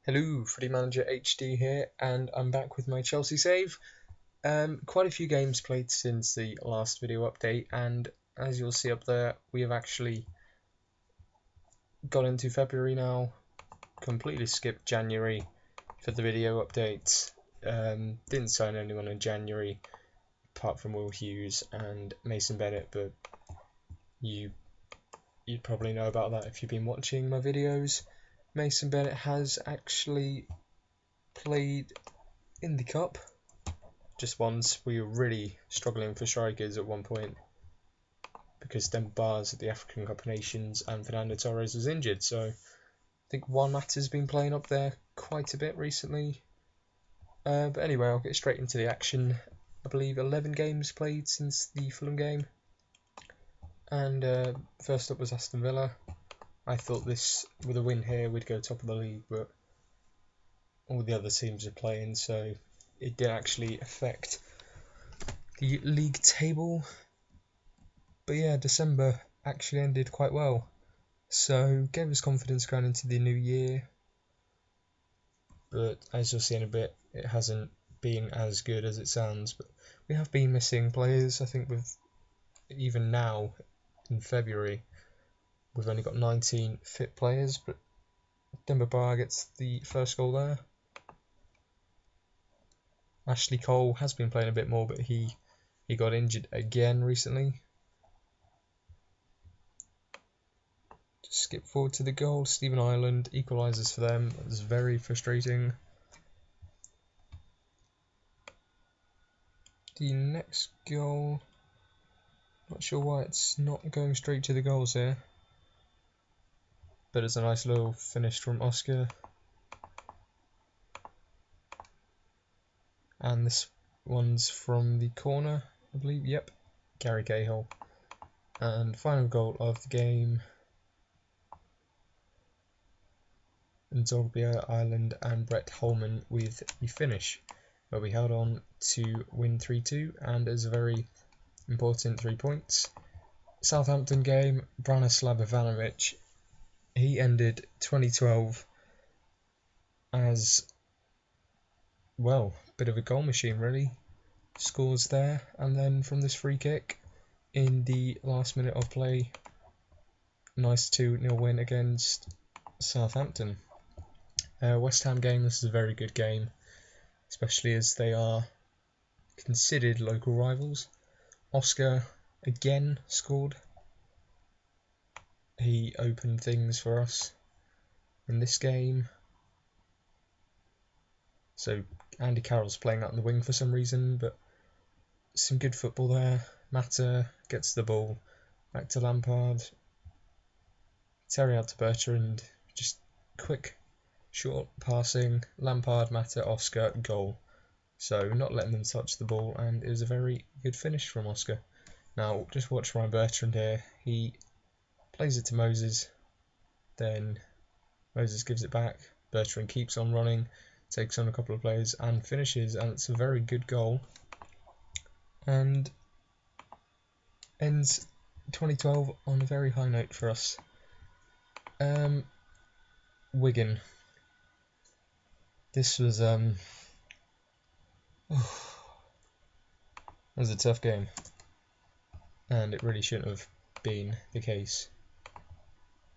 Hello, Footy Manager HD here, and I'm back with my Chelsea save. Quite a few games played since the last video update, and as you'll see up there, we have actually got into February now. Completely skipped January for the video updates. Didn't sign anyone in January, apart from Will Hughes and Mason Bennett, but you'd probably know about that if you've been watching my videos. Mason Bennett has actually played in the Cup just once. We were really struggling for strikers at one point because Demba Ba's at the African Cup of Nations and Fernando Torres was injured, so I think Juan Mata's been playing up there quite a bit recently. But anyway, I'll get straight into the action. I believe 11 games played since the Fulham game, and first up was Aston Villa. I thought this, with a win here, we'd go top of the league, but all the other teams are playing, so it did actually affect the league table. But yeah, December actually ended quite well, so gave us confidence going into the new year. But as you'll see in a bit, it hasn't been as good as it sounds. But we have been missing players. I think with even now in February, we've only got 19 fit players, but Demba Ba gets the first goal there. Ashley Cole has been playing a bit more, but he got injured again recently. Just skip forward to the goal. Stephen Ireland equalises for them. That was very frustrating. The next goal, not sure why it's not going straight to the goals here, but it's a nice little finish from Oscar. And this one's from the corner, I believe. Yep, Gary Cahill. And final goal of the game, Zogbia, Ireland and Brett Holman with the finish, where we held on to win 3-2, and as a very important 3 points. Southampton game, Branislav Ivanovic, he ended 2012 as, well, bit of a goal machine really. Scores there, and then from this free kick in the last minute of play, nice 2-0 win against Southampton. West Ham game, this is a very good game, especially as they are considered local rivals. Oscar again scored. He opened things for us in this game. So Andy Carroll's playing out on the wing for some reason, but some good football there. Mata gets the ball back to Lampard. Terry out to Bertrand. Just quick, short passing. Lampard, Mata, Oscar, goal. So not letting them touch the ball, and it was a very good finish from Oscar. Now just watch Ryan Bertrand here. He plays it to Moses, then Moses gives it back. Bertrand keeps on running, takes on a couple of players and finishes, and it's a very good goal. And ends 2012 on a very high note for us. Wigan. This was that was a tough game, and it really shouldn't have been the case.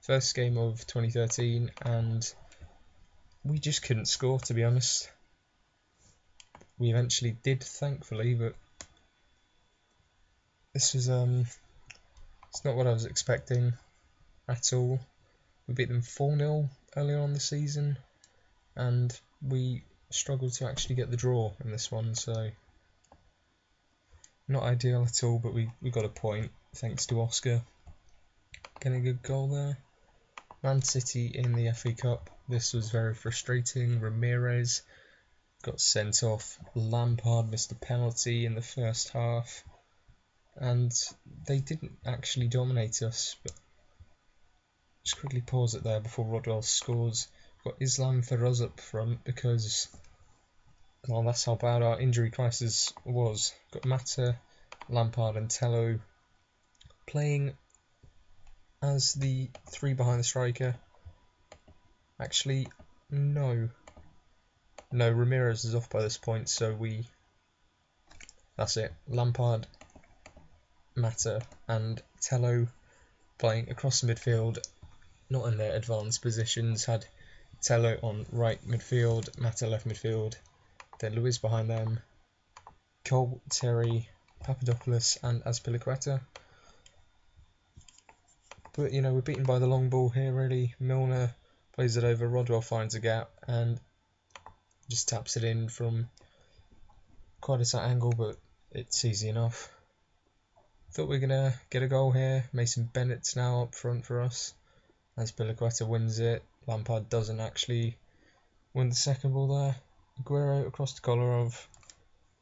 First game of 2013, and we just couldn't score, to be honest. We eventually did, thankfully, but this was it's not what I was expecting at all. We beat them 4-0 earlier on the season, and we struggled to actually get the draw in this one, so not ideal at all, but we got a point thanks to Oscar getting a good goal there. Man City in the FA Cup, this was very frustrating. Ramirez got sent off. Lampard missed a penalty in the first half, and they didn't actually dominate us. But just quickly pause it there before Rodwell scores. We've got Islam Feroz up front because, well, that's how bad our injury crisis was. We've got Mata, Lampard and Tello playing as the three behind the striker. Actually, No. No, Ramirez is off by this point, so that's it. Lampard, Mata, and Tello playing across the midfield, not in their advanced positions. Had Tello on right midfield, Mata left midfield, then Luiz behind them, Cole, Terry, Papadopoulos, and Azpilicueta. But we're beaten by the long ball here, really. Milner plays it over, Rodwell finds a gap and just taps it in from quite a tight angle, but it's easy enough. Thought we were going to get a goal here. Mason Bennett's now up front for us. Azpilicueta wins it. Lampard doesn't actually win the second ball there. Aguero across to Kolarov,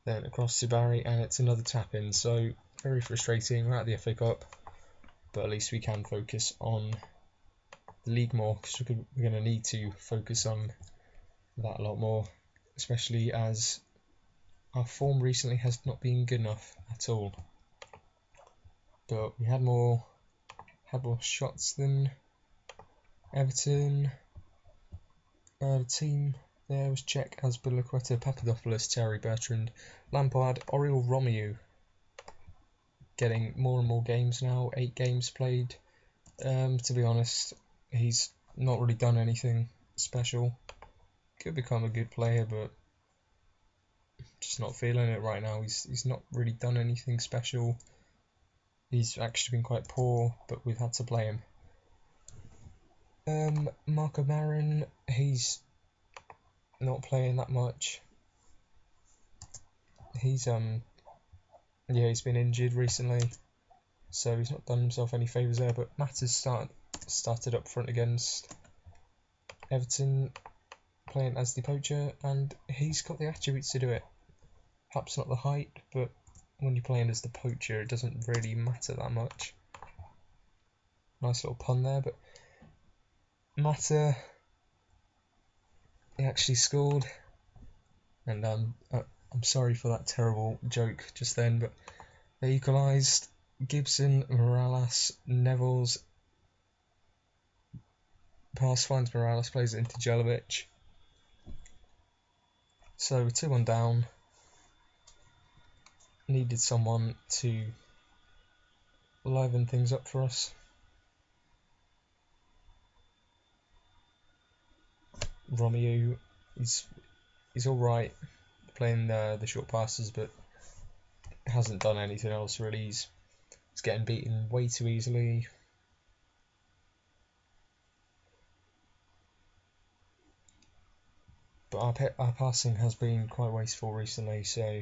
then across to Barry, and it's another tap in. So very frustrating. We're at the FA Cup, but at least we can focus on the league more, because we're going to need to focus on that a lot more, especially as our form recently has not been good enough at all. But we had more shots than Everton. The team there was Cech, Azpilicueta, Papadopoulos, Terry, Bertrand, Lampard, Oriol Romeu. Getting more and more games now, 8 games played. To be honest, he's not really done anything special. Could become a good player, but just not feeling it right now. He's not really done anything special. He's actually been quite poor, but we've had to play him. Marco Marin, he's not playing that much. He's been injured recently, so he's not done himself any favours there. But Matt has started up front against Everton, playing as the poacher, and he's got the attributes to do it. Perhaps not the height, but when you're playing as the poacher, it doesn't really matter that much. Nice little pun there, but Mata, he actually scored, and I'm sorry for that terrible joke just then, but they equalised. Gibson, Morales, Neville's pass finds Morales, plays it into Jelavic. So 2-1 down. Needed someone to liven things up for us. Romeu, he's alright playing the short passes, but hasn't done anything else really. He's getting beaten way too easily. But our passing has been quite wasteful recently, so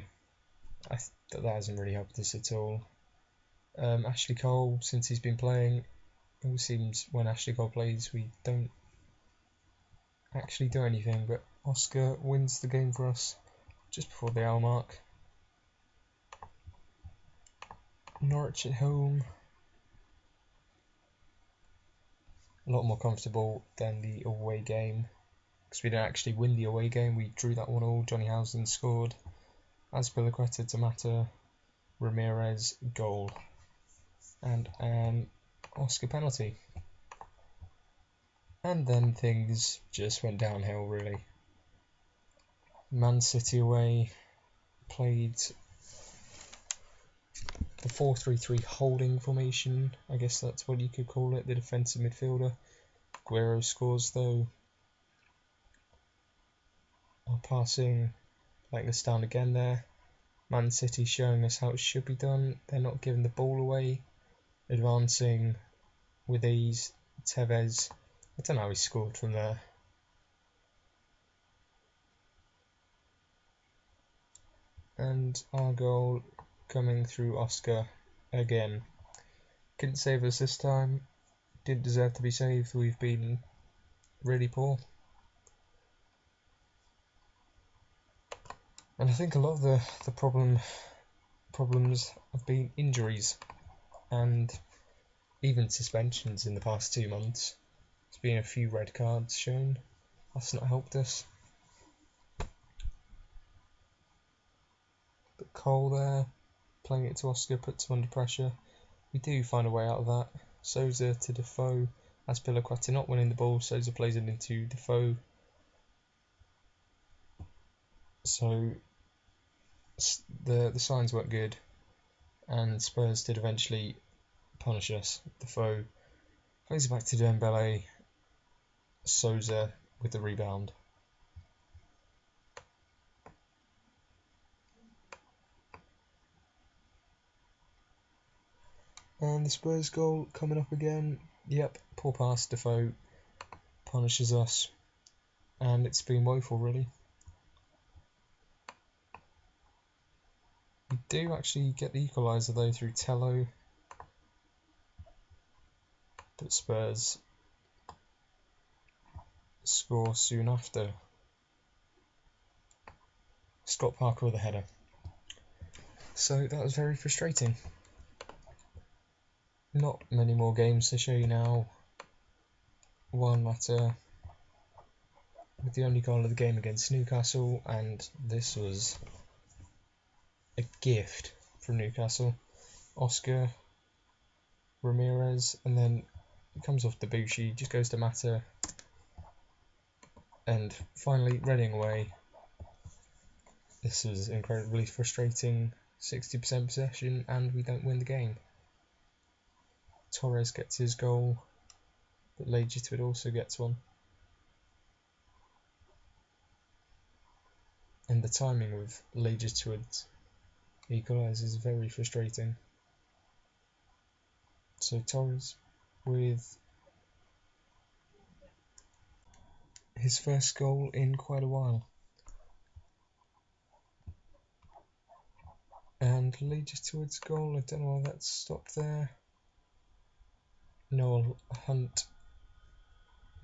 that hasn't really helped us at all. Ashley Cole, since he's been playing, it always seems when Ashley Cole plays we don't actually do anything, but Oscar wins the game for us just before the hour mark. Norwich at home, a lot more comfortable than the away game, because we didn't actually win the away game. We drew that 1-1. Johnny Housen scored, Azpilicueta, Tomata, Ramirez goal, and an Oscar penalty. And then things just went downhill really. Man City away, played the 4-3-3 holding formation, I guess that's what you could call it, the defensive midfielder. Aguero scores though. Our passing letting us down again there. Man City showing us how it should be done. They're not giving the ball away, advancing with ease. Tevez, I don't know how he scored from there. And our goal coming through Oscar again. Couldn't save us this time. Didn't deserve to be saved. We've been really poor. And I think a lot of the problems have been injuries and even suspensions in the past 2 months. There's been a few red cards shown. That's not helped us. But Cole there, playing it to Oscar, puts him under pressure. We do find a way out of that. Souza to Defoe. Azpilicueta not winning the ball. Souza plays it into Defoe. So the signs weren't good, and Spurs did eventually punish us. The foe plays it back to Dembele, Souza with the rebound. And the Spurs goal coming up again. Yep, poor pass, Defoe punishes us, and it's been woeful really. We do actually get the equaliser though through Tello, but Spurs score soon after. Scott Parker with a header. So that was very frustrating. Not many more games to show you now. One latter with the only goal of the game against Newcastle, and this was a gift from Newcastle. Oscar, Ramirez, and then it comes off Debuchy, just goes to Mata, and finally Reading away. This was incredibly frustrating. 60% possession, and we don't win the game. Torres gets his goal, but Legitwood also gets one. And the timing of Legitwood's equaliser is very frustrating. So Torres with his first goal in quite a while. And Legitwood's goal, I don't know why that stopped there. Noel Hunt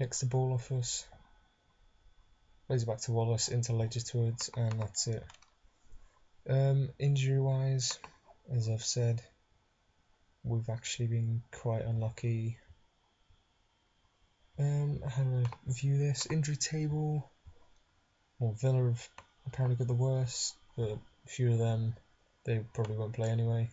nicks the ball off us. Plays it back to Wallace into Legitwood, and that's it. Injury wise, as I've said, we've actually been quite unlucky. How do I view this? Injury table. Well, Villa have apparently got the worst, but a few of them, they probably won't play anyway.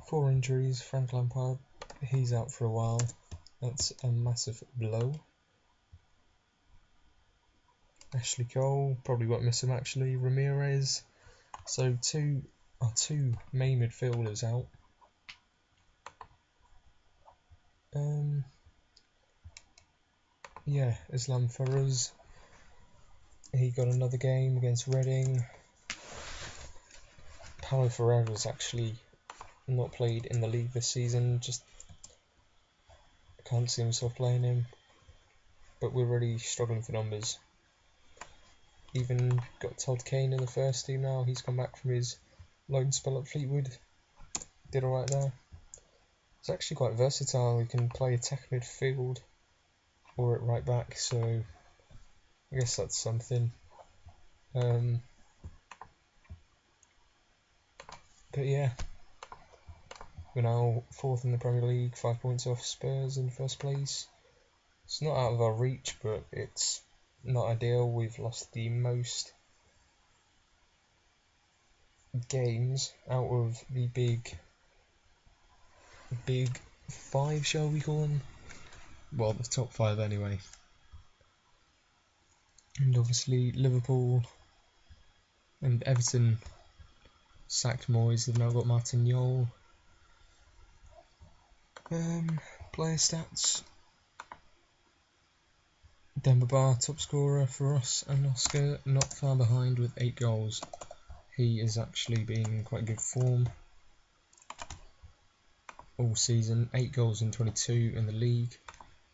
4 injuries. Frank Lampard, he's out for a while. That's a massive blow. Ashley Cole, probably won't miss him actually. Ramirez. So our two main midfielders out. Yeah, Islam Feruz. He got another game against Reading. Paulo Ferreira's actually not played in the league this season. Just can't see himself playing him. But we're really struggling for numbers. Even got Todd Kane in the first team now. He's come back from his loan spell at Fleetwood. Did alright there. It's actually quite versatile. He can play attack midfield or at right back, so I guess that's something. But yeah, we're now 4th in the Premier League, 5 points off Spurs in first place. It's not out of our reach, but it's not ideal. We've lost the most games out of the big 5, shall we call them? Well, the top 5 anyway. And obviously Liverpool and Everton sacked Moyes. They've now got Martin Yole. Player stats. Demba Ba, top scorer for us, and Oscar not far behind with 8 goals. He is actually been in quite good form all season. 8 goals in 22 in the league,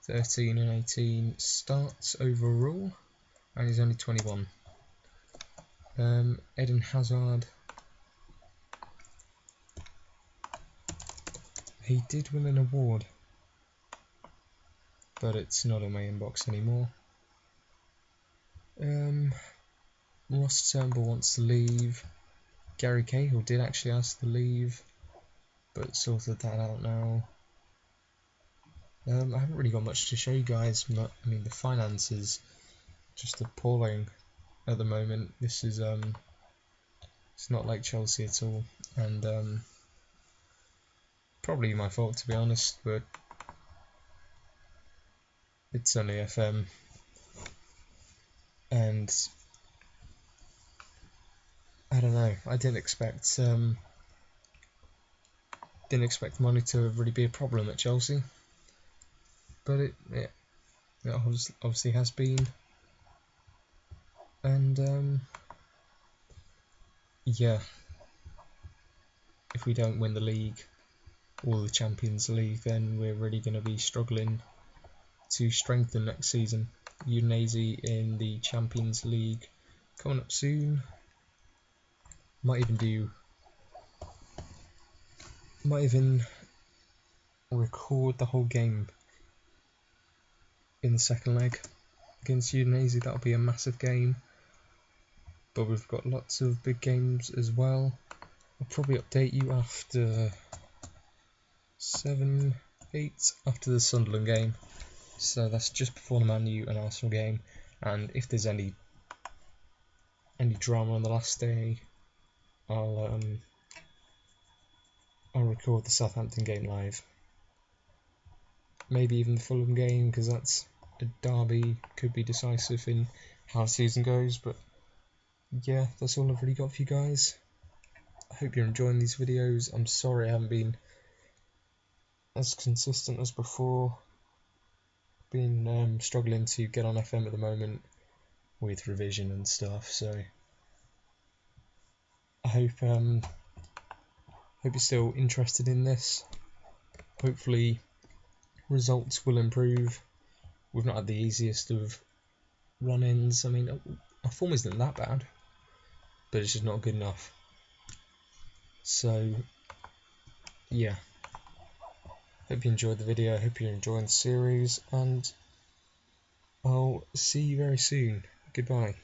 13 and 18 starts overall, and he's only 21. Eden Hazard, he did win an award, but it's not in my inbox anymore. Ross Turnbull wants to leave. Gary Cahill did actually ask to leave, but sorted that out now. I haven't really got much to show you guys, but I mean the finances just appalling at the moment. This is it's not like Chelsea at all, and probably my fault to be honest, but It's only FM, and I don't know. I didn't expect money to really be a problem at Chelsea, but it obviously has been, and yeah, if we don't win the league or the Champions League, then we're really going to be struggling to strengthen next season. Udinese in the Champions League coming up soon. Might even record the whole game in the second leg against Udinese. That'll be a massive game, but we've got lots of big games as well. I'll probably update you after 7, 8 after the Sunderland game. So that's just before the Man U and Arsenal game, and if there's any drama on the last day, I'll record the Southampton game live. Maybe even the Fulham game, because that's a derby, could be decisive in how the season goes. But yeah, that's all I've really got for you guys. I hope you're enjoying these videos. I'm sorry I haven't been as consistent as before. Been struggling to get on FM at the moment with revision and stuff, so I hope you're still interested in this. Hopefully results will improve. We've not had the easiest of run-ins. I mean, our form isn't that bad, but it's just not good enough. So yeah, hope you enjoyed the video, hope you're enjoying the series, and I'll see you very soon. Goodbye.